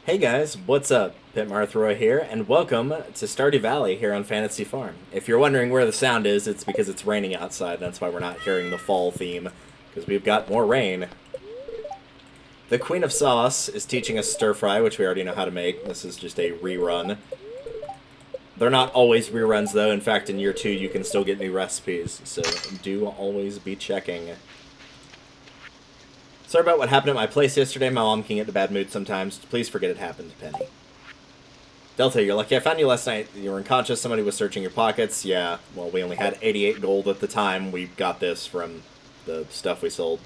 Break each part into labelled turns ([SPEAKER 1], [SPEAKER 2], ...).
[SPEAKER 1] Hey guys, what's up? Pitmarthroy here, and welcome to Stardew Valley here on Fantasy Farm. If you're wondering where the sound is, it's because it's raining outside, and that's why we're not hearing the fall theme, because we've got more rain. The Queen of Sauce is teaching us stir fry, which we already know how to make. This is just a rerun. They're not always reruns, though. In fact, in year 2, you can still get new recipes, so do always be checking. Sorry about what happened at my place yesterday. My mom can get in a bad mood sometimes. Please forget it happened, Penny. Delta, you're lucky I found you last night. You were unconscious. Somebody was searching your pockets. Yeah, well, we only had 88 gold at the time. We got this from the stuff we sold.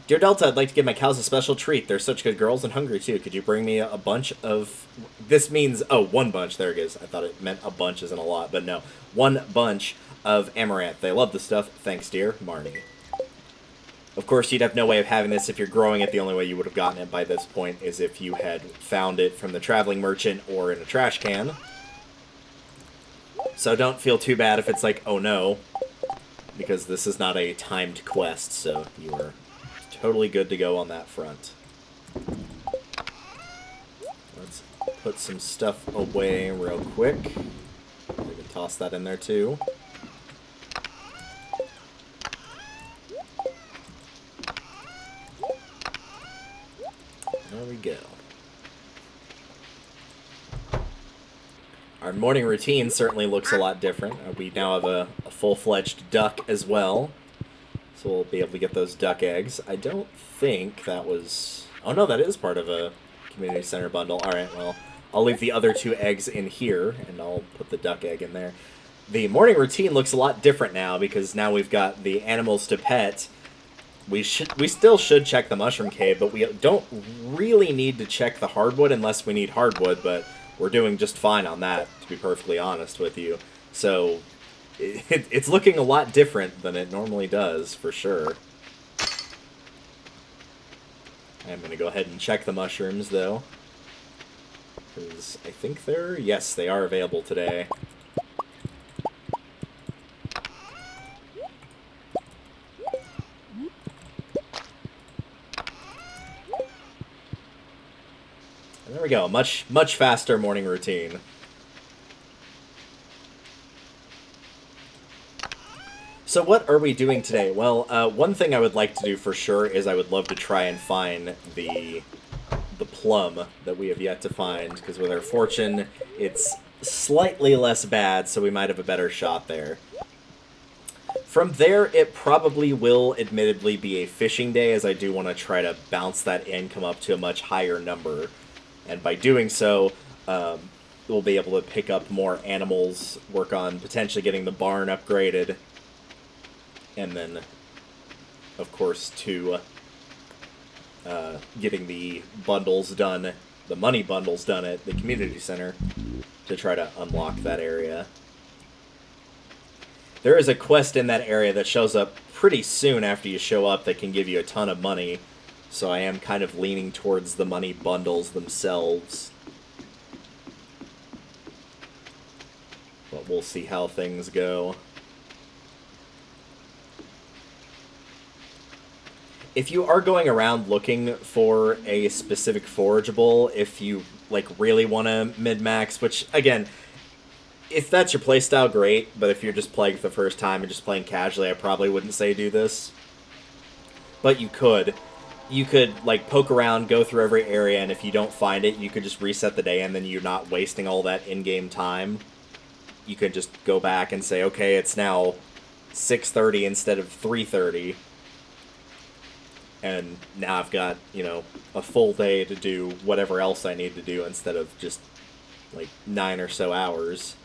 [SPEAKER 1] Dear Delta, I'd like to give my cows a special treat. They're such good girls and hungry, too. Could you bring me a bunch of... This means... Oh, one bunch. There it is. I thought it meant a bunch isn't a lot, but no. One bunch of amaranth. They love the stuff. Thanks, dear. Marnie. Of course, you'd have no way of having this if you're growing it. The only way you would have gotten it by this point is if you had found it from the traveling merchant or in a trash can. So don't feel too bad if it's like, oh no, because this is not a timed quest, so you are totally good to go on that front. Let's put some stuff away real quick. We can toss that in there too. There we go. Our morning routine certainly looks a lot different. We now have a full-fledged duck as well. So we'll be able to get those duck eggs. I don't think that was... Oh no, that is part of a community center bundle. Alright, well, I'll leave the other 2 eggs in here, and I'll put the duck egg in there. The morning routine looks a lot different now, because now we've got the animals to pet. We still should check the mushroom cave, but we don't really need to check the hardwood unless we need hardwood, but we're doing just fine on that, to be perfectly honest with you. So, it's looking a lot different than it normally does, for sure. I'm going to go ahead and check the mushrooms, though. Because I think they're... Yes, they are available today. There we go. Much faster morning routine. So what are we doing today? Well, one thing I would like to do for sure is I would love to try and find the plum that we have yet to find, because with our fortune, it's slightly less bad, so we might have a better shot there. From there, it probably will admittedly be a fishing day, as I do want to try to bounce that income up to a much higher number. And by doing so, we'll be able to pick up more animals, work on potentially getting the barn upgraded, and then, of course, to getting the bundles done, the money bundles done at the community center, to try to unlock that area. There is a quest in that area that shows up pretty soon after you show up that can give you a ton of money. So I am kind of leaning towards the money bundles themselves. But we'll see how things go. If you are going around looking for a specific forageable, if you like really want to mid-max, which again, if that's your playstyle, great, but if you're just playing for the first time and just playing casually, I probably wouldn't say do this. But you could. You could, like, poke around, go through every area, and if you don't find it, you could just reset the day, and then you're not wasting all that in-game time. You could just go back and say, okay, it's now 6:30 instead of 3:30. And now I've got, you know, a full day to do whatever else I need to do instead of just, like, 9 or so hours.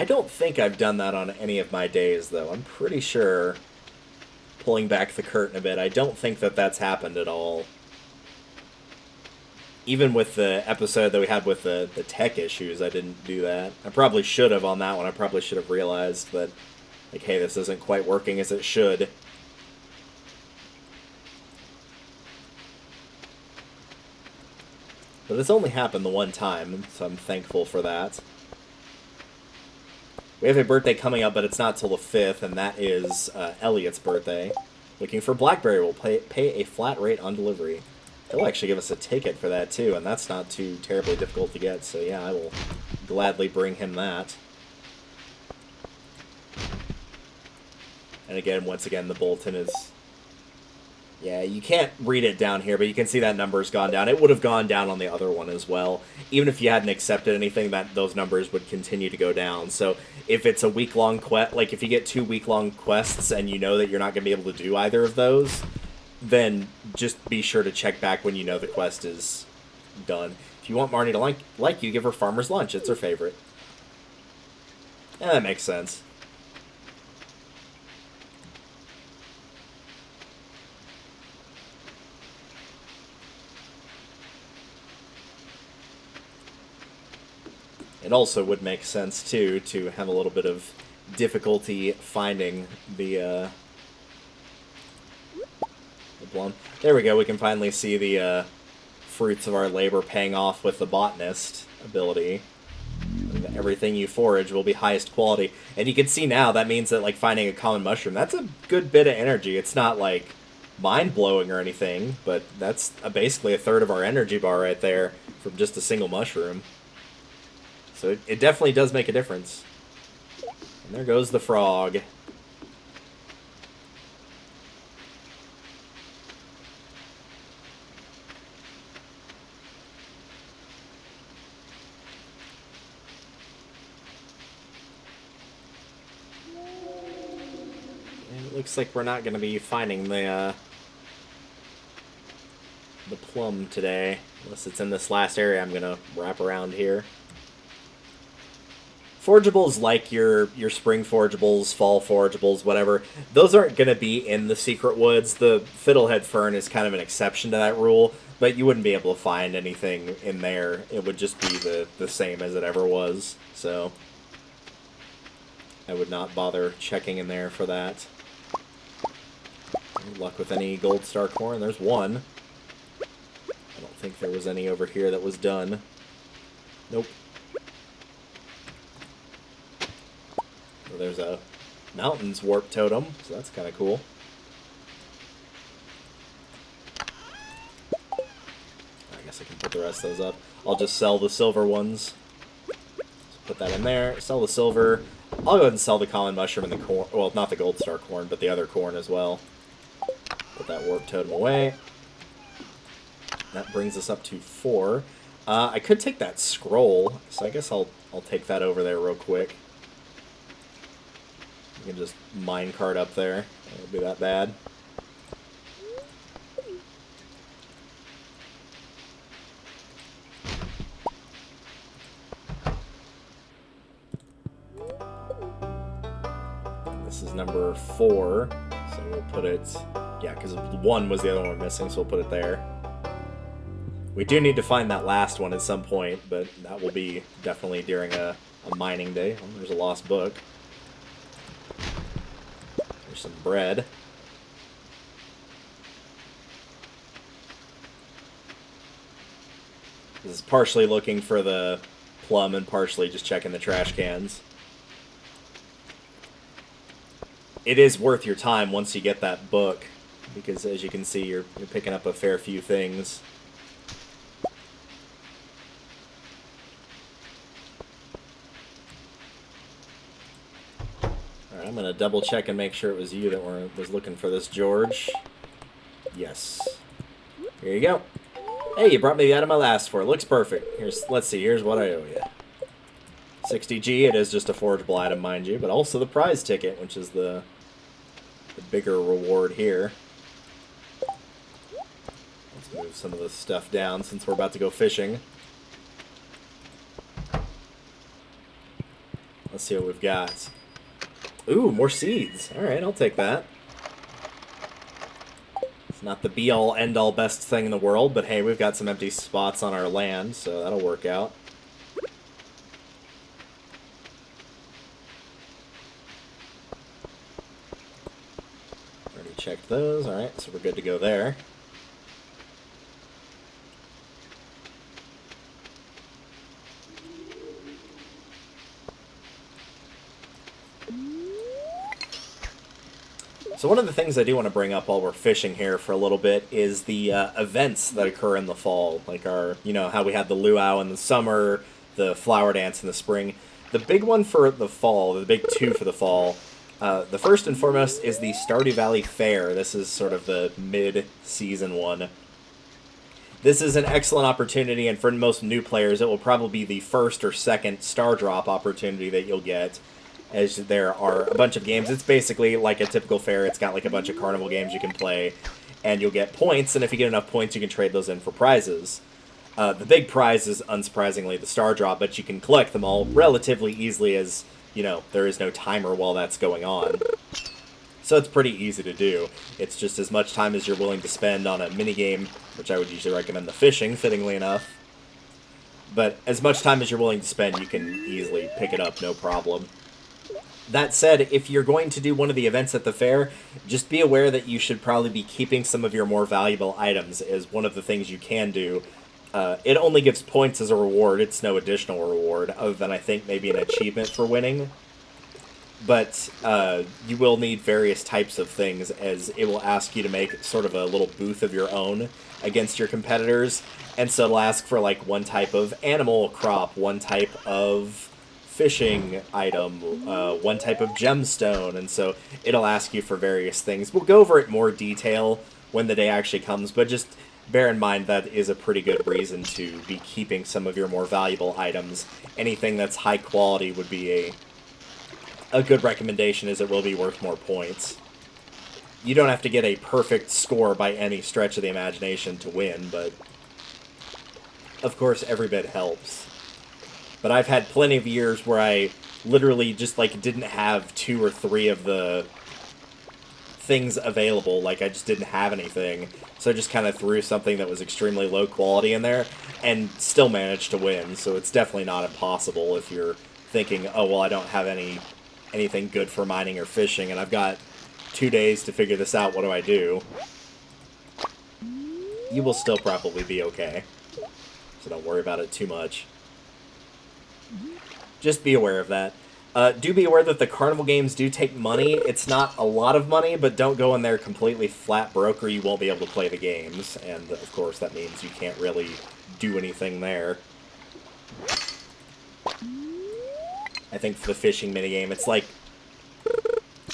[SPEAKER 1] I don't think I've done that on any of my days, though. I'm pretty sure, pulling back the curtain a bit, I don't think that that's happened at all. Even with the episode that we had with the tech issues, I didn't do that. I probably should have on that one. I probably should have realized that, like, hey, this isn't quite working as it should. But it's only happened the one time, so I'm thankful for that. We have a birthday coming up, but it's not till the 5th, and that is Elliot's birthday. Looking for blackberry. Will pay a flat rate on delivery. They'll actually give us a ticket for that, too, and that's not too terribly difficult to get, so yeah, I will gladly bring him that. And again, once again, the bulletin is... Yeah, you can't read it down here, but you can see that number's gone down. It would have gone down on the other one as well. Even if you hadn't accepted anything, those numbers would continue to go down. So if it's a week-long quest, like if you get 2 week-long quests and you know that you're not going to be able to do either of those, then just be sure to check back when you know the quest is done. If you want Marnie to like you, give her farmer's lunch. It's her favorite. Yeah, that makes sense. It also would make sense, too, to have a little bit of difficulty finding the Plum. There we go, we can finally see the fruits of our labor paying off with the botanist ability. Everything you forage will be highest quality. And you can see now, that means that, like, finding a common mushroom, that's a good bit of energy. It's not, like, mind-blowing or anything, but that's basically a third of our energy bar right there from just a single mushroom. So it definitely does make a difference. And there goes the frog. And it looks like we're not going to be finding the plum today. Unless it's in this last area, I'm going to wrap around here. Forageables like your spring forageables, fall forageables, whatever, those aren't going to be in the secret woods. The fiddlehead fern is kind of an exception to that rule, but you wouldn't be able to find anything in there. It would just be the same as it ever was, so I would not bother checking in there for that. Good luck with any gold star corn. There's one. I don't think there was any over here that was done. Nope. There's a mountains warp totem, so that's kind of cool. I guess I can put the rest of those up. I'll just sell the silver ones. Just put that in there. Sell the silver. I'll go ahead and sell the common mushroom and the corn. Well, not the gold star corn, but the other corn as well. Put that warp totem away. That brings us up to 4. I could take that scroll, so I guess I'll take that over there real quick. You can just minecart up there. It won't be that bad. This is number 4, so we'll put it... Yeah, because 1 was the other one we're missing, so we'll put it there. We do need to find that last one at some point, but that will be definitely during a mining day. Oh, there's a lost book. Some bread. This is partially looking for the plum and partially just checking the trash cans. It is worth your time once you get that book, because as you can see, you're picking up a fair few things. I'm going to double check and make sure it was you that was looking for this, George. Yes. Here you go. Hey, you brought me the item I asked for. It looks perfect. Let's see. Here's what I owe you. 60G. It is just a forageable item, mind you, but also the prize ticket, which is the bigger reward here. Let's move some of this stuff down since we're about to go fishing. Let's see what we've got. Ooh, more seeds. Alright, I'll take that. It's not the be-all, end-all best thing in the world, but hey, we've got some empty spots on our land, so that'll work out. Already checked those. Alright, so we're good to go there. So one of the things I do want to bring up while we're fishing here for a little bit is the events that occur in the fall, like how we had the luau in the summer, the flower dance in the spring. The big one for the fall, the big two for the fall, the first and foremost is the Stardew Valley Fair. This is sort of the mid-season one. This is an excellent opportunity, and for most new players, it will probably be the first or second star drop opportunity that you'll get, as there are a bunch of games. It's basically like a typical fair. It's got like a bunch of carnival games you can play, and you'll get points, and if you get enough points, you can trade those in for prizes. The big prize is, unsurprisingly, the star drop, but you can collect them all relatively easily as, there is no timer while that's going on. So it's pretty easy to do. It's just as much time as you're willing to spend on a minigame, which I would usually recommend the fishing, fittingly enough. But as much time as you're willing to spend, you can easily pick it up, no problem. That said, if you're going to do one of the events at the fair, just be aware that you should probably be keeping some of your more valuable items as one of the things you can do. It only gives points as a reward. It's no additional reward, other than I think maybe an achievement for winning. But you will need various types of things, as it will ask you to make sort of a little booth of your own against your competitors. And so it'll ask for like one type of animal crop, one type of fishing item, one type of gemstone, and so it'll ask you for various things. We'll go over it in more detail when the day actually comes, but just bear in mind that is a pretty good reason to be keeping some of your more valuable items. Anything that's high quality would be a good recommendation, as it will be worth more points. You don't have to get a perfect score by any stretch of the imagination to win, but of course every bit helps. But I've had plenty of years where I literally just didn't have 2 or 3 of the things available. I just didn't have anything, so I just kind of threw something that was extremely low quality in there and still managed to win. So it's definitely not impossible if you're thinking, oh well, I don't have anything good for mining or fishing, and I've got 2 days to figure this out, what do I do? You will still probably be okay, so don't worry about it too much. Just be aware of that. Do be aware that the carnival games do take money. It's not a lot of money, but don't go in there completely flat broke or you won't be able to play the games, and of course that means you can't really do anything there. I think for the fishing minigame,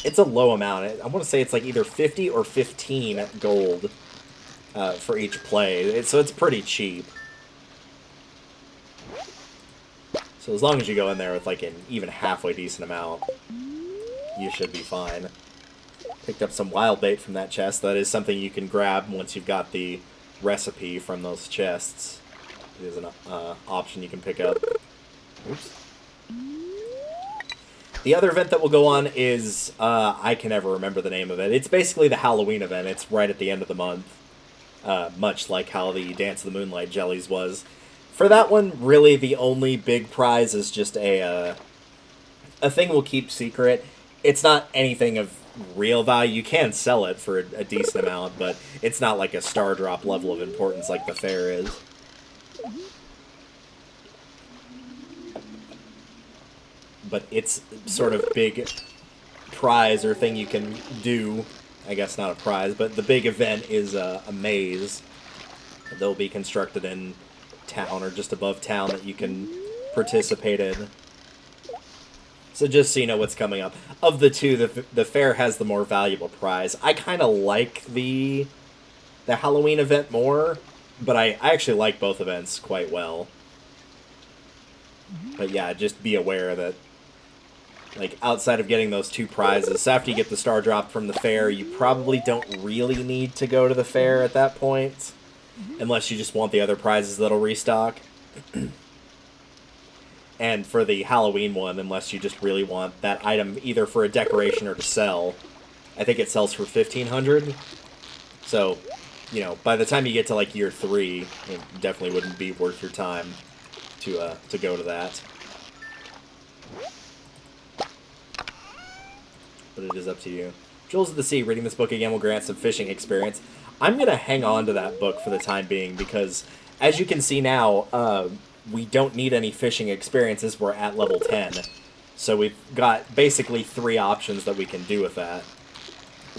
[SPEAKER 1] it's a low amount. I want to say it's either 50 or 15 gold for each play, so it's pretty cheap. So as long as you go in there with an even halfway decent amount, you should be fine. Picked up some wild bait from that chest. That is something you can grab once you've got the recipe from those chests. It is an option you can pick up. Oops. The other event that will go on is, I can never remember the name of it. It's basically the Halloween event. It's right at the end of the month, much like how the Dance of the Moonlight Jellies was. For that one, really the only big prize is just a thing we'll keep secret. It's not anything of real value. You can sell it for a decent amount, but it's not like a star drop level of importance like the fair is. But it's sort of big prize or thing you can do. I guess not a prize, but the big event is a maze that'll be constructed in town or just above town that you can participate in. So just so you know what's coming up. Of the two, the fair has the more valuable prize. I kind of like the Halloween event more, but I actually like both events quite well. But yeah, just be aware that outside of getting those 2 prizes, after you get the star drop from the fair, you probably don't really need to go to the fair at that point. Unless you just want the other prizes that'll restock. And for the Halloween one, unless you just really want that item either for a decoration or to sell, I think it sells for 1,500. So, by the time you get to year 3, it definitely wouldn't be worth your time to go to that. But it is up to you. Jewels of the Sea, reading this book again will grant some fishing experience. I'm going to hang on to that book for the time being because, as you can see now, we don't need any fishing experiences. We're at level 10. So we've got basically 3 options that we can do with that.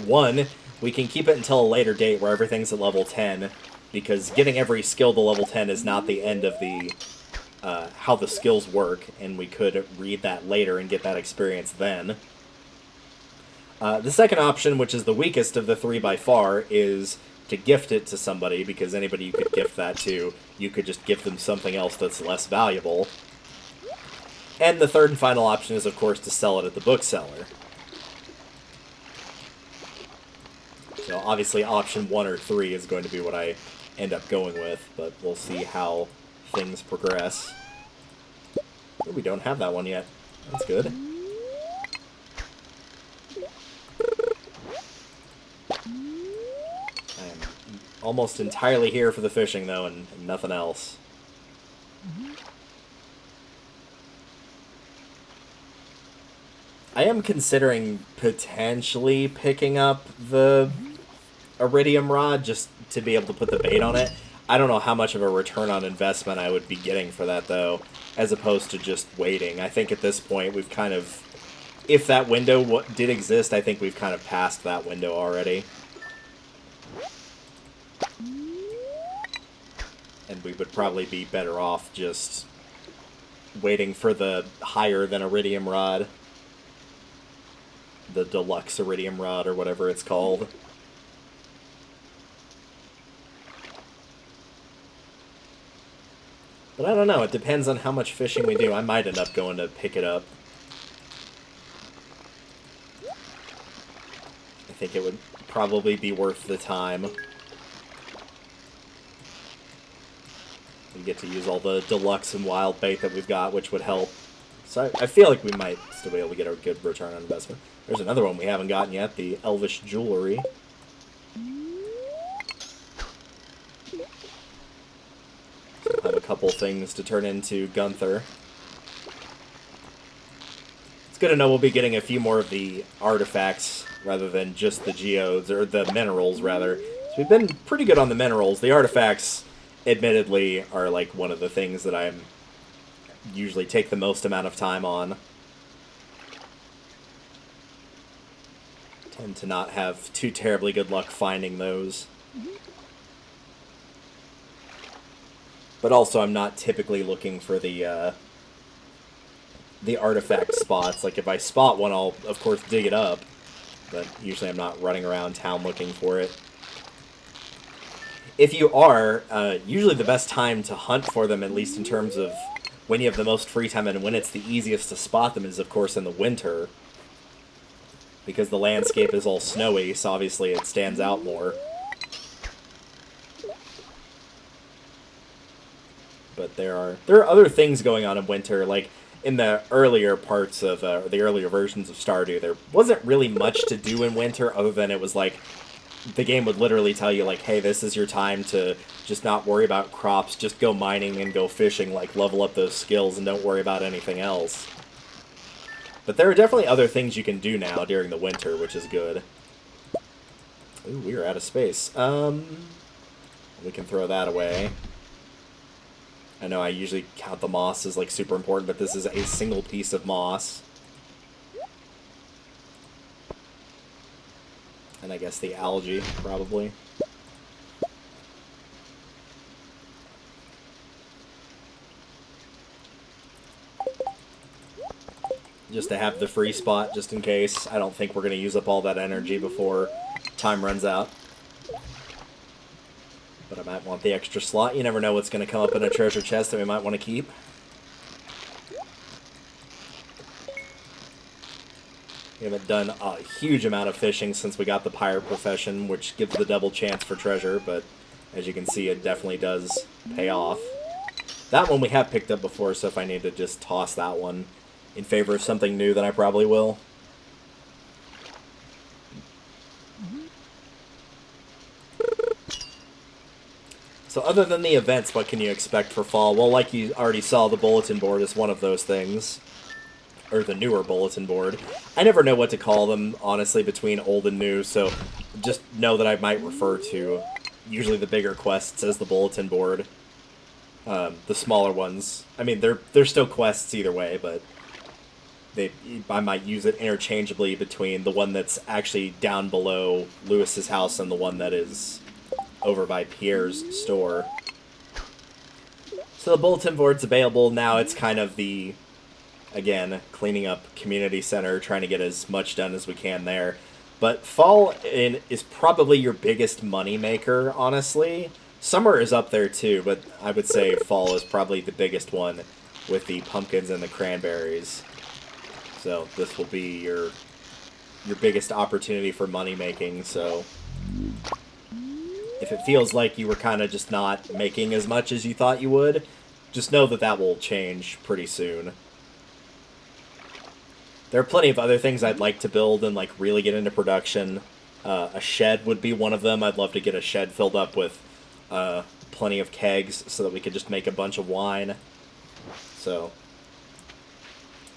[SPEAKER 1] One, we can keep it until a later date where everything's at level 10, because getting every skill to level 10 is not the end of the how the skills work, and we could read that later and get that experience then. The second option, which is the weakest of the three by far, is to gift it to somebody, because anybody you could gift that to, you could just gift them something else that's less valuable. And the third and final option is, of course, to sell it at the bookseller. So obviously option 1 or 3 is going to be what I end up going with, but we'll see how things progress. Oh, we don't have that one yet. That's good. I am almost entirely here for the fishing, though, and nothing else. I am considering potentially picking up the iridium rod just to be able to put the bait on it. I don't know how much of a return on investment I would be getting for that, though, as opposed to just waiting. I think at this point we've kind of... If that window did exist, I think we've kind of passed that window already. And we would probably be better off just waiting for the higher than iridium rod. The deluxe iridium rod, or whatever it's called. But I don't know, it depends on how much fishing we do. I might end up going to pick it up. I think it would probably be worth the time. We get to use all the deluxe and wild bait that we've got, which would help. So I feel like we might still be able to get a good return on investment. There's another one we haven't gotten yet, the Elvish Jewelry. Still have a couple things to turn into Gunther. It's good to know we'll be getting a few more of the artifacts rather than just the geodes, or the minerals, rather. So we've been pretty good on the minerals. The artifacts, admittedly, are like one of the things that I usually take the most amount of time on. Tend to not have too terribly good luck finding those. But also, I'm not typically looking for the artifact spots. Like, if I spot one, I'll, of course, dig it up. But usually I'm not running around town looking for it. If you are, usually the best time to hunt for them, at least in terms of when you have the most free time and when it's the easiest to spot them, is, of course, in the winter. Because the landscape is all snowy, so obviously it stands out more. But there are other things going on in winter, like in the earlier parts of, the earlier versions of Stardew, there wasn't really much to do in winter other than it was like, the game would literally tell you, like, hey, this is your time to just not worry about crops, just go mining and go fishing, like, level up those skills and don't worry about anything else. But there are definitely other things you can do now during the winter, which is good. Ooh, we are out of space. We can throw that away. I know I usually count the moss as, like, super important, but this is a single piece of moss. And I guess the algae, probably. Just to have the free spot, just in case. I don't think we're going to use up all that energy before time runs out. But I might want the extra slot. You never know what's going to come up in a treasure chest that we might want to keep. We haven't done a huge amount of fishing since we got the pirate profession, which gives the double chance for treasure, but as you can see, it definitely does pay off. That one we have picked up before, so if I need to just toss that one in favor of something new, then I probably will. So other than the events, what can you expect for fall? Well, like you already saw, the bulletin board is one of those things. Or the newer bulletin board. I never know what to call them, honestly, between old and new, so just know that I might refer to usually the bigger quests as the bulletin board. The smaller ones, I mean, they're still quests either way, but I might use it interchangeably between the one that's actually down below Lewis's house and the one that is over by Pierre's store. So the bulletin board's available. Now it's kind of the, again, cleaning up community center, trying to get as much done as we can there. But fall is probably your biggest money maker, honestly. Summer is up there too, but I would say fall is probably the biggest one with the pumpkins and the cranberries. So this will be your biggest opportunity for money making. So if it feels like you were kind of just not making as much as you thought you would, just know that that will change pretty soon. There are plenty of other things I'd like to build and like really get into production. A shed would be one of them. I'd love to get a shed filled up with plenty of kegs so that we could just make a bunch of wine. So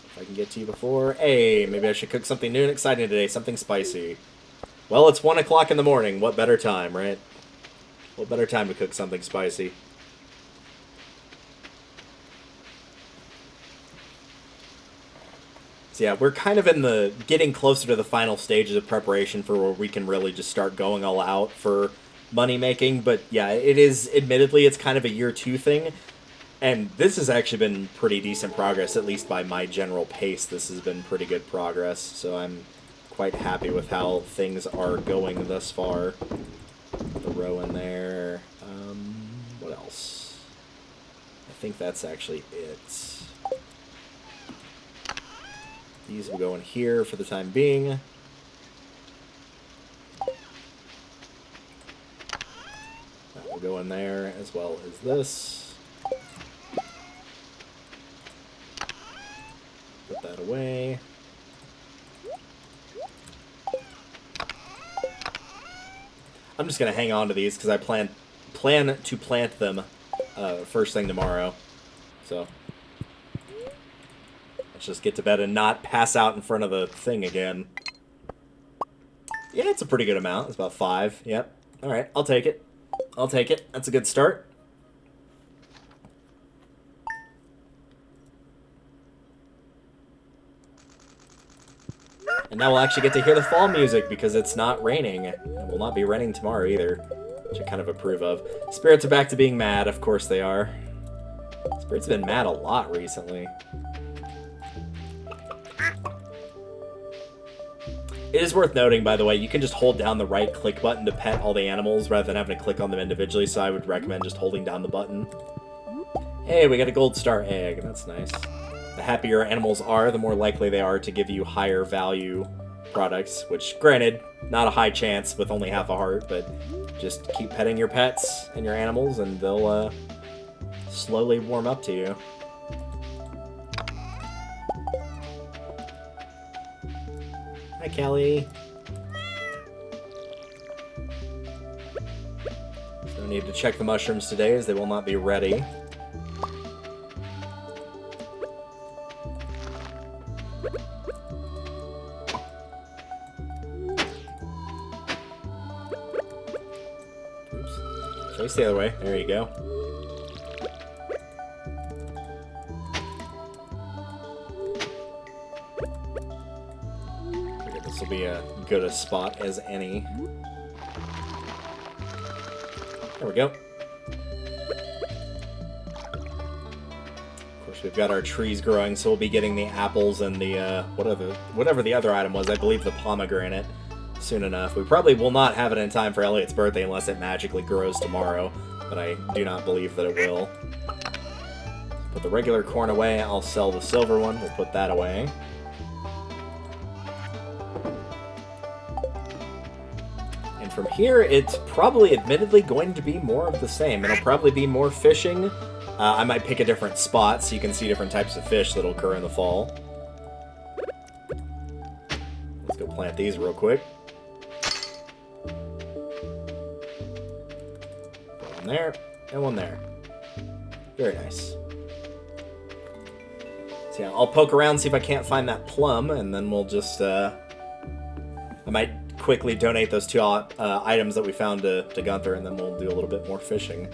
[SPEAKER 1] if I can get to you before... Hey, maybe I should cook something new and exciting today, something spicy. Well, it's 1 o'clock in the morning. What better time, right? What better time to cook something spicy? So yeah, we're kind of in the getting closer to the final stages of preparation for where we can really just start going all out for money making. But yeah, it is, admittedly, it's kind of a year 2 thing. And this has actually been pretty decent progress, at least by my general pace. This has been pretty good progress, so I'm quite happy with how things are going thus far. The row in there. What else? I think that's actually it. These will go in here for the time being. That will go in there as well as this. Put that away. I'm just going to hang on to these because I plan to plant them first thing tomorrow. So let's just get to bed and not pass out in front of the thing again. Yeah, it's a pretty good amount. It's about 5. Yep. All right, I'll take it. I'll take it. That's a good start. And now we'll actually get to hear the fall music because it's not raining. It will not be raining tomorrow either, which I kind of approve of. Spirits are back to being mad. Of course they are. Spirits have been mad a lot recently. It is worth noting, by the way, you can just hold down the right click button to pet all the animals rather than having to click on them individually, so I would recommend just holding down the button. Hey, we got a gold star egg. That's nice. The happier animals are, the more likely they are to give you higher value products, which, granted, not a high chance with only half a heart, but just keep petting your pets and your animals and they'll slowly warm up to you. Hi, Kelly. No need to check the mushrooms today as they will not be ready. Face the other way. There you go. Okay, this will be as good a spot as any. There we go. Of course, we've got our trees growing, so we'll be getting the apples and the whatever the other item was. I believe the pomegranate. Soon enough. We probably will not have it in time for Elliot's birthday unless it magically grows tomorrow, but I do not believe that it will. Put the regular corn away. I'll sell the silver one. We'll put that away. And from here, it's probably admittedly going to be more of the same. It'll probably be more fishing. I might pick a different spot so you can see different types of fish that'll occur in the fall. Let's go plant these real quick. One there, and one there. Very nice. So yeah, I'll poke around, see if I can't find that plum, and then we'll just, I might quickly donate those 2 items that we found to Gunther, and then we'll do a little bit more fishing.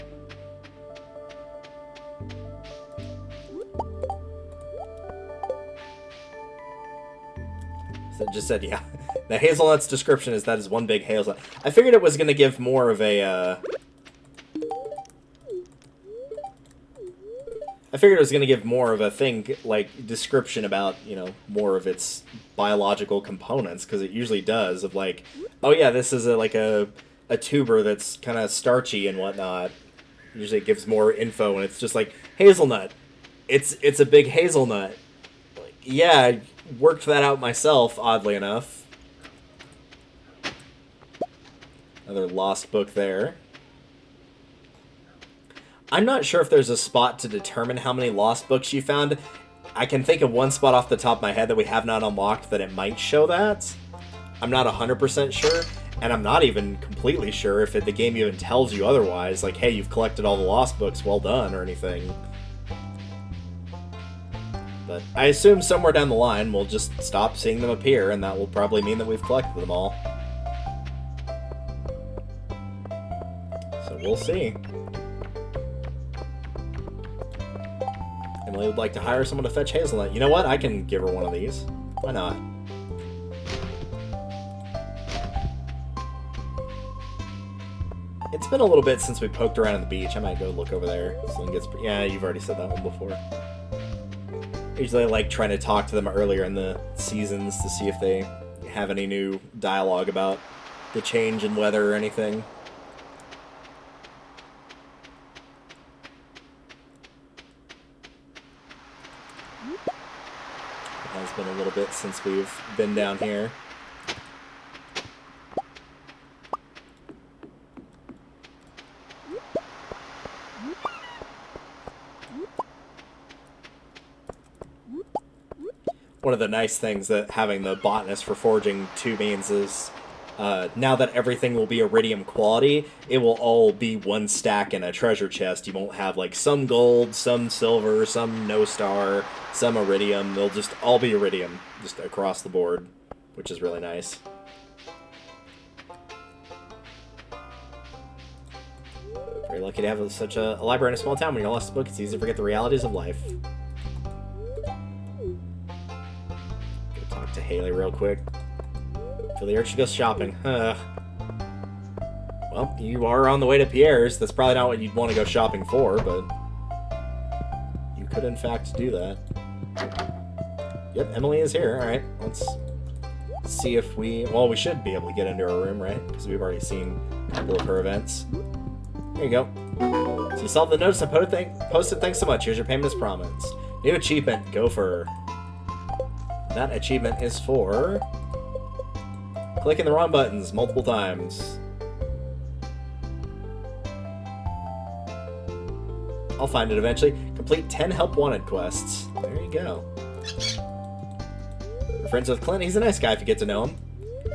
[SPEAKER 1] So it just said, yeah. The hazelnut's description is that is one big hazelnut. I figured it was going to give more of a, I figured it was going to give more of a thing, like, description about, you know, more of its biological components, because it usually does, of like, oh yeah, this is a tuber that's kind of starchy and whatnot. Usually it gives more info, and it's just like, hazelnut. It's a big hazelnut. Like, yeah, I worked that out myself, oddly enough. Another lost book there. I'm not sure if there's a spot to determine how many lost books you found. I can think of one spot off the top of my head that we have not unlocked that it might show that. I'm not 100% sure, and I'm not even completely sure if the game even tells you otherwise, like, hey, you've collected all the lost books, well done, or anything. But I assume somewhere down the line we'll just stop seeing them appear, and that will probably mean that we've collected them all. So we'll see. Emily would like to hire someone to fetch hazelnut. You know what? I can give her one of these. Why not? It's been a little bit since we poked around on the beach. I might go look over there. Yeah, you've already said that one before. Usually I like trying to talk to them earlier in the seasons to see if they have any new dialogue about the change in weather or anything. It has been a little bit since we've been down here. One of the nice things that having the botanist for foraging 2 means is now that everything will be iridium quality, it will all be one stack in a treasure chest. You won't have like some gold, some silver, some no star, some iridium. They'll just all be iridium just across the board, which is really nice. Very lucky to have such a library in a small town. When you're lost a book, it's easy to forget the realities of life. To Haley real quick. Feel the urge to go shopping. Well, you are on the way to Pierre's. That's probably not what you'd want to go shopping for, but you could in fact do that. Yep, Emily is here. Alright, let's see if we we should be able to get into her room, right? Because we've already seen a couple of her events. There you go. So you saw the notice I posted. Thanks so much. Here's your payment as promised. New achievement. Go for... That achievement is for clicking the wrong buttons multiple times. I'll find it eventually. Complete 10 help wanted quests. There you go. We're friends with Clint. He's a nice guy if you get to know him.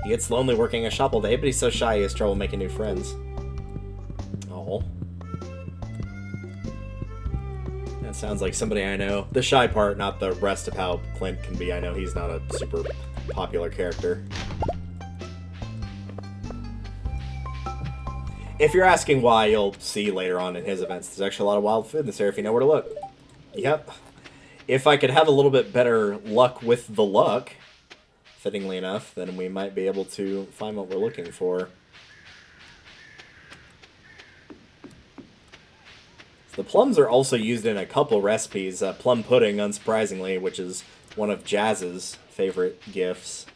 [SPEAKER 1] He gets lonely working a shop all day, but he's so shy he has trouble making new friends. Oh. That sounds like somebody I know. The shy part, not the rest of how Clint can be. I know he's not a super popular character. If you're asking why, you'll see later on in his events, there's actually a lot of wild food in this area if you know where to look. Yep. If I could have a little bit better luck with the luck, fittingly enough, then we might be able to find what we're looking for. The plums are also used in a couple recipes. Plum pudding, unsurprisingly, which is one of Jazz's favorite gifts.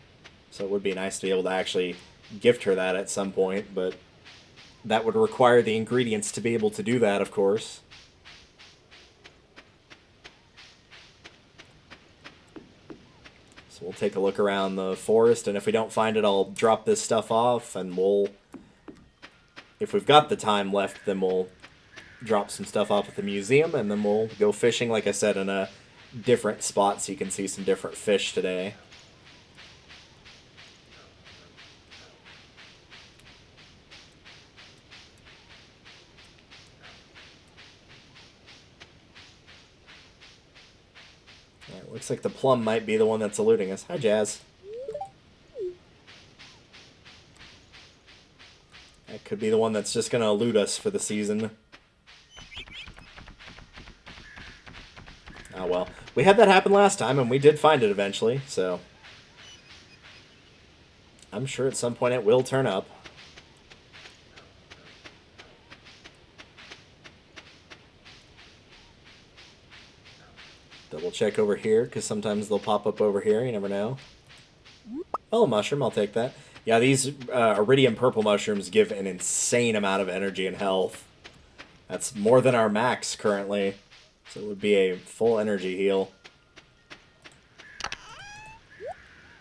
[SPEAKER 1] So it would be nice to be able to actually gift her that at some point, but that would require the ingredients to be able to do that, of course. So we'll take a look around the forest, and if we don't find it, I'll drop this stuff off, and we'll... If we've got the time left, then we'll drop some stuff off at the museum, and then we'll go fishing, like I said, in a different spot so you can see some different fish today. Alright, looks like the plum might be the one that's eluding us. Hi, Jazz. That could be the one that's just going to elude us for the season. Oh well. We had that happen last time, and we did find it eventually, so... I'm sure at some point it will turn up. Double check over here, because sometimes they'll pop up over here, you never know. Oh, mushroom, I'll take that. Yeah, these iridium purple mushrooms give an insane amount of energy and health. That's more than our max currently. So it would be a full energy heal.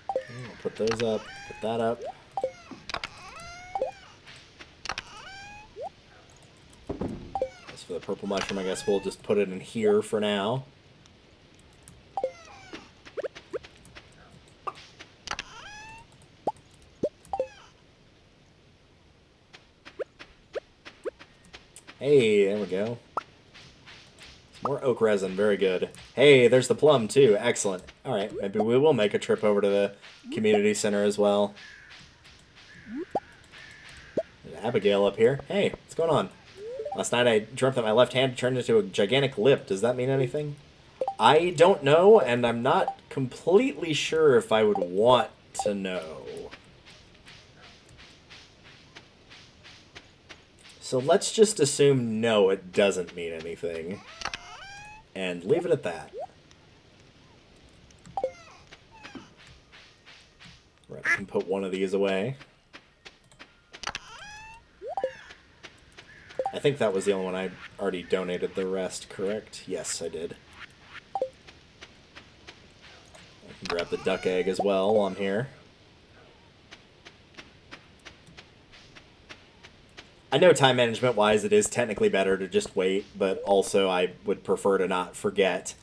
[SPEAKER 1] Okay, I'll put those up, put that up. As for the purple mushroom, I guess we'll just put it in here for now. Hey, there we go. More oak resin, very good. Hey, there's the plum too, excellent. Alright, maybe we will make a trip over to the community center as well. There's Abigail up here. Hey, what's going on? Last night I dreamt that my left hand turned into a gigantic lip. Does that mean anything? I don't know, and I'm not completely sure if I would want to know. So let's just assume no, it doesn't mean anything. And leave it at that. Right, I can put one of these away. I think that was the only one I already donated the rest, correct? Yes, I did. I can grab the duck egg as well while I'm here. I know time management-wise it is technically better to just wait, but also I would prefer to not forget.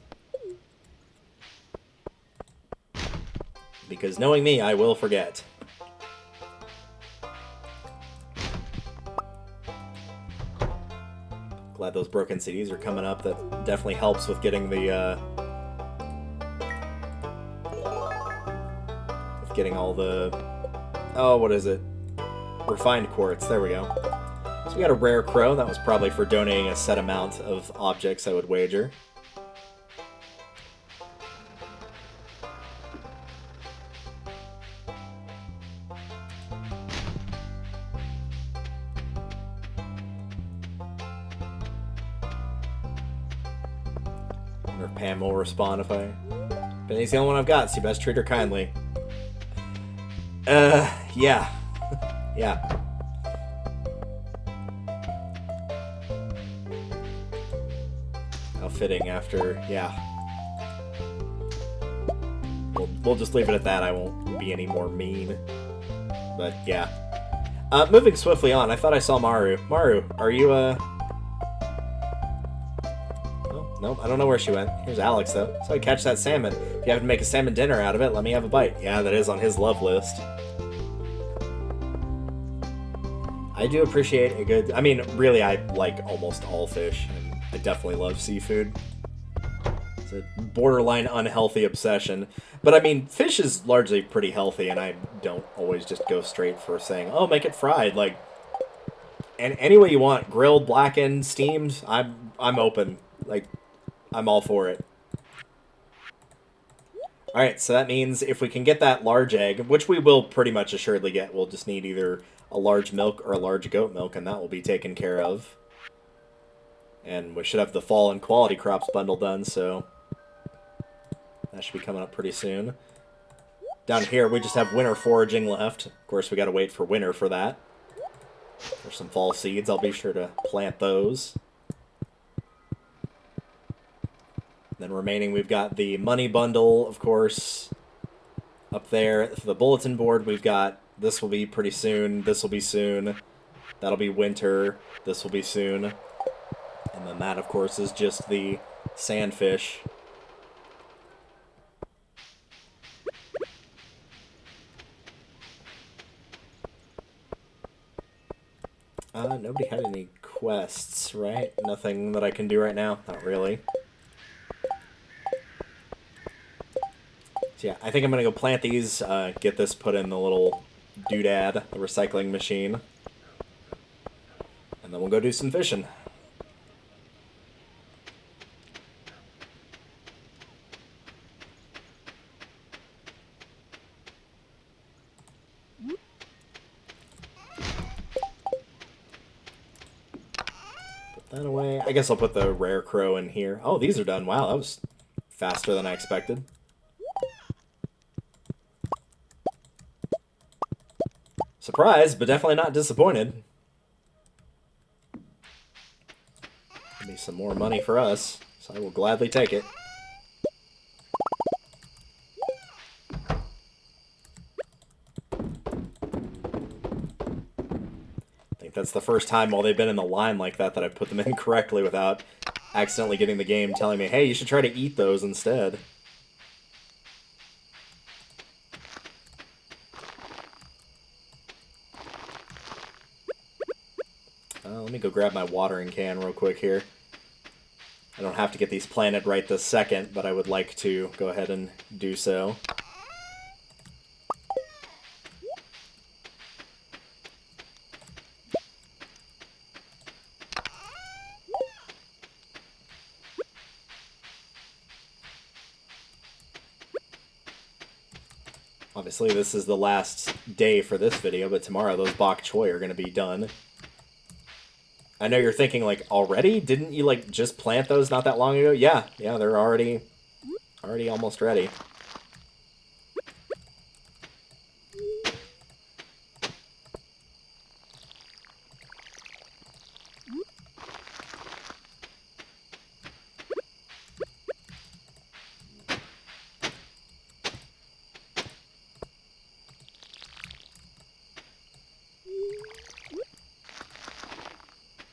[SPEAKER 1] Because knowing me, I will forget. Glad those broken CDs are coming up. That definitely helps with getting the, with getting all the... Oh, what is it? Refined quartz. There we go. So we got a rare crow. That was probably for donating a set amount of objects, I would wager. I wonder if Pam will respond if I... Benny's the only one I've got, so you best treat her kindly. Yeah. Yeah. How fitting after, yeah. We'll just leave it at that. I won't be any more mean. But, yeah. Moving swiftly on, I thought I saw Maru. Maru, are you, Oh, no, I don't know where she went. Here's Alex, though. So I catch that salmon. If you have to make a salmon dinner out of it, let me have a bite. Yeah, that is on his love list. I do appreciate a good... I mean, really, I like almost all fish, and I definitely love seafood. It's a borderline unhealthy obsession. But, I mean, fish is largely pretty healthy, and I don't always just go straight for saying, oh, make it fried. Like, and any way you want, grilled, blackened, steamed, I'm open. Like, I'm all for it. Alright, so that means if we can get that large egg, which we will pretty much assuredly get, we'll just need either a large milk or a large goat milk, and that will be taken care of. And we should have the fall and quality crops bundle done, so that should be coming up pretty soon. Down here, we just have winter foraging left. Of course, we gotta wait for winter for that. There's some fall seeds. I'll be sure to plant those. Then remaining, we've got the money bundle, of course, up there. For the bulletin board, we've got this will be pretty soon, this will be soon, that'll be winter, this will be soon. And then that, of course, is just the sandfish. Nobody had any quests, right? Nothing that I can do right now? Not really. So yeah, I think I'm gonna go plant these, get this put in the little doodad, the recycling machine. And then we'll go do some fishing. that away. I guess I'll put the rare crow in here. Oh, these are done. Wow, that was faster than I expected. Surprised, but definitely not disappointed. Maybe some more money for us, so I will gladly take it. I think that's the first time while they've been in the line like that that I've put them in correctly without accidentally getting the game telling me, hey, you should try to eat those instead. Let me go grab my watering can real quick here. I don't have to get these planted right this second, but I would like to go ahead and do so. Obviously, this is the last day for this video, but tomorrow those bok choy are going to be done. I know you're thinking, like, already? Didn't you, like, just plant those not that long ago? Yeah, they're already almost ready.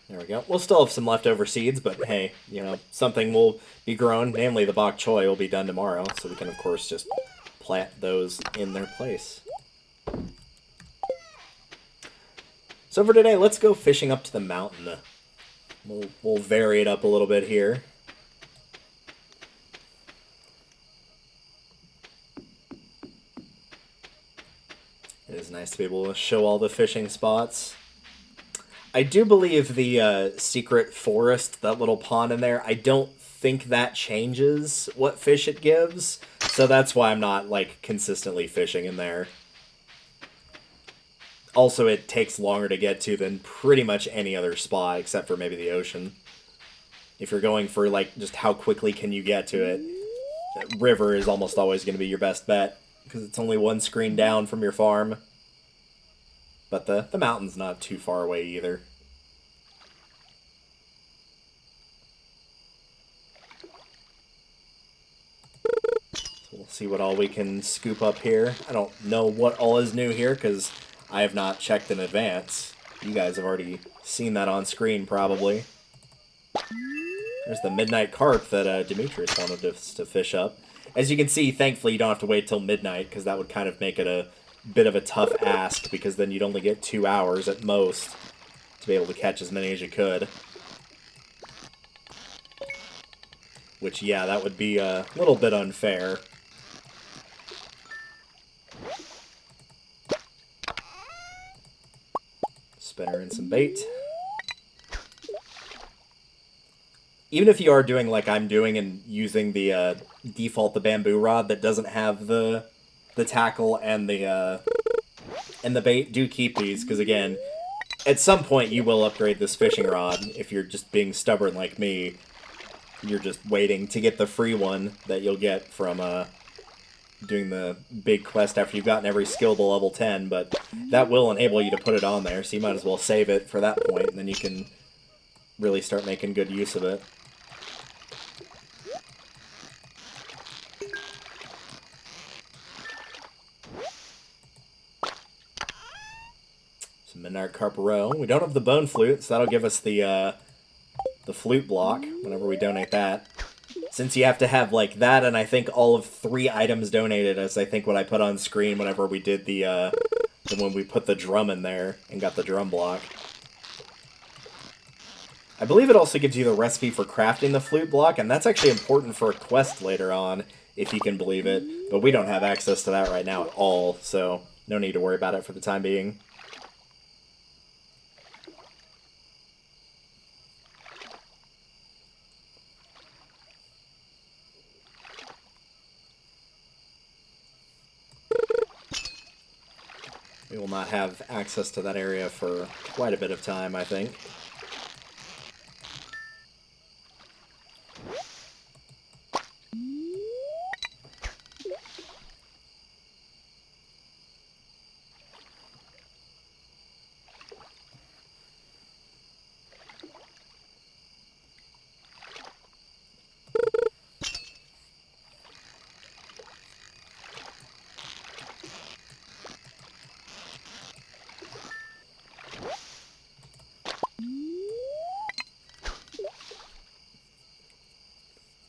[SPEAKER 1] There we go. We'll still have some leftover seeds, but hey, you know, something will be grown, namely the bok choy will be done tomorrow, so we can, of course, just plant those in their place. So for today, let's go fishing up to the mountain. We'll vary it up a little bit here. It is nice to be able to show all the fishing spots. I do believe the secret forest, that little pond in there, I don't think that changes what fish it gives. So that's why I'm not, like, consistently fishing in there. Also, it takes longer to get to than pretty much any other spot, except for maybe the ocean. If you're going for, like, just how quickly can you get to it, river is almost always going to be your best bet, because it's only one screen down from your farm. But the mountain's not too far away either. So we'll see what all we can scoop up here. I don't know what all is new here, because I have not checked in advance. You guys have already seen that on screen, probably. There's the midnight carp that Demetrius wanted us to fish up. As you can see, thankfully, you don't have to wait till midnight, because that would kind of make it a bit of a tough ask, because then you'd only get 2 hours at most to be able to catch as many as you could. Which, yeah, that would be a little bit unfair. Spinner in some bait. Even if you are doing like I'm doing and using the the bamboo rod that doesn't have the tackle and the bait, do keep these, because again, at some point you will upgrade this fishing rod. If you're just being stubborn like me, you're just waiting to get the free one that you'll get from doing the big quest after you've gotten every skill to level 10, but that will enable you to put it on there, so you might as well save it for that point, and then you can really start making good use of it. Midnight Carp Row. We don't have the bone flute, so that'll give us the flute block whenever we donate that. Since you have to have like that, and I think all of 3 items donated, as I think what I put on screen whenever we did when we put the drum in there and got the drum block. I believe it also gives you the recipe for crafting the flute block, and that's actually important for a quest later on, if you can believe it. But we don't have access to that right now at all, so no need to worry about it for the time being. We will not have access to that area for quite a bit of time, I think.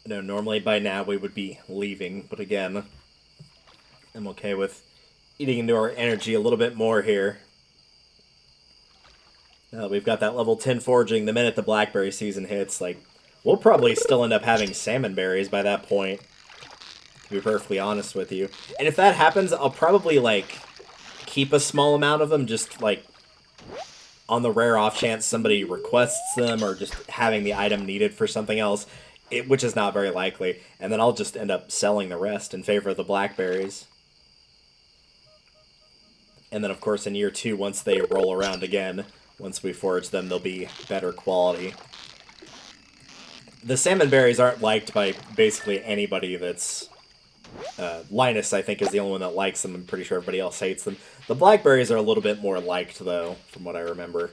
[SPEAKER 1] No, normally by now we would be leaving, but again, I'm okay with eating into our energy a little bit more here. Now that we've got that level 10 foraging, the minute the blackberry season hits, like, we'll probably still end up having salmon berries by that point, to be perfectly honest with you. And if that happens, I'll probably, like, keep a small amount of them, just, like, on the rare off chance somebody requests them, or just having the item needed for something else, which is not very likely. And then I'll just end up selling the rest in favor of the blackberries. And then, of course, in year 2, once they roll around again, once we forage them, they'll be better quality. The salmon berries aren't liked by basically anybody that's... Linus, I think, is the only one that likes them. I'm pretty sure everybody else hates them. The blackberries are a little bit more liked, though, from what I remember.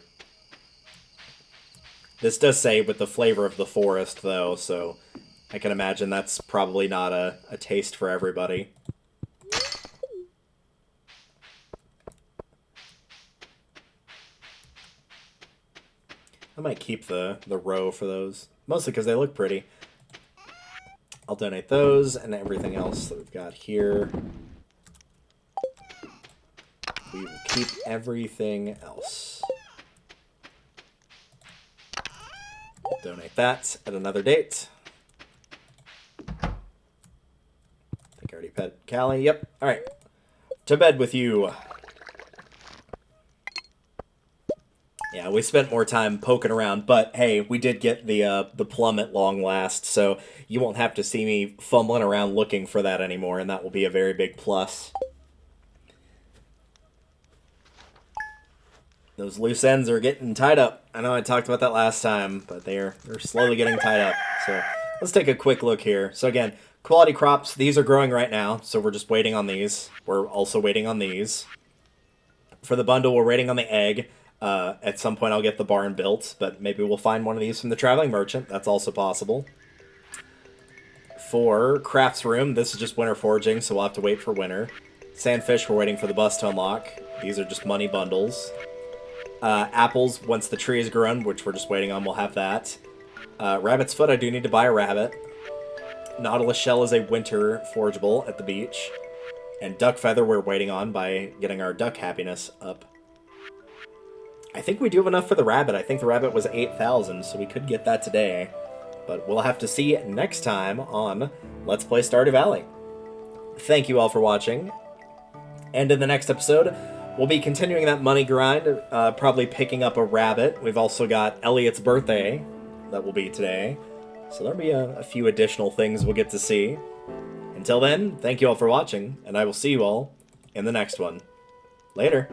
[SPEAKER 1] This does say with the flavor of the forest, though, so I can imagine that's probably not a taste for everybody. I might keep the row for those, mostly because they look pretty. I'll donate those and everything else that we've got here. We will keep everything else. Donate that at another date. I think I already pet Callie. Yep. All right. To bed with you. Yeah, we spent more time poking around, but hey, we did get the plum at long last, so you won't have to see me fumbling around looking for that anymore, and that will be a very big plus. Those loose ends are getting tied up. I know I talked about that last time, but they're slowly getting tied up. So let's take a quick look here. So again, quality crops, these are growing right now, so we're just waiting on these. We're also waiting on these. For the bundle, we're waiting on the egg. At some point I'll get the barn built, but maybe we'll find one of these from the traveling merchant. That's also possible. For crafts room, this is just winter foraging, so we'll have to wait for winter. Sandfish, we're waiting for the bus to unlock. These are just money bundles. Apples, once the tree is grown, which we're just waiting on, we'll have that. Rabbit's foot, I do need to buy a rabbit. Nautilus shell is a winter forageable at the beach. And duck feather we're waiting on by getting our duck happiness up. I think we do have enough for the rabbit. I think the rabbit was 8,000, so we could get that today. But we'll have to see next time on Let's Play Stardew Valley. Thank you all for watching. And in the next episode, we'll be continuing that money grind, probably picking up a rabbit. We've also got Elliot's birthday that will be today. So there'll be a few additional things we'll get to see. Until then, thank you all for watching, and I will see you all in the next one. Later.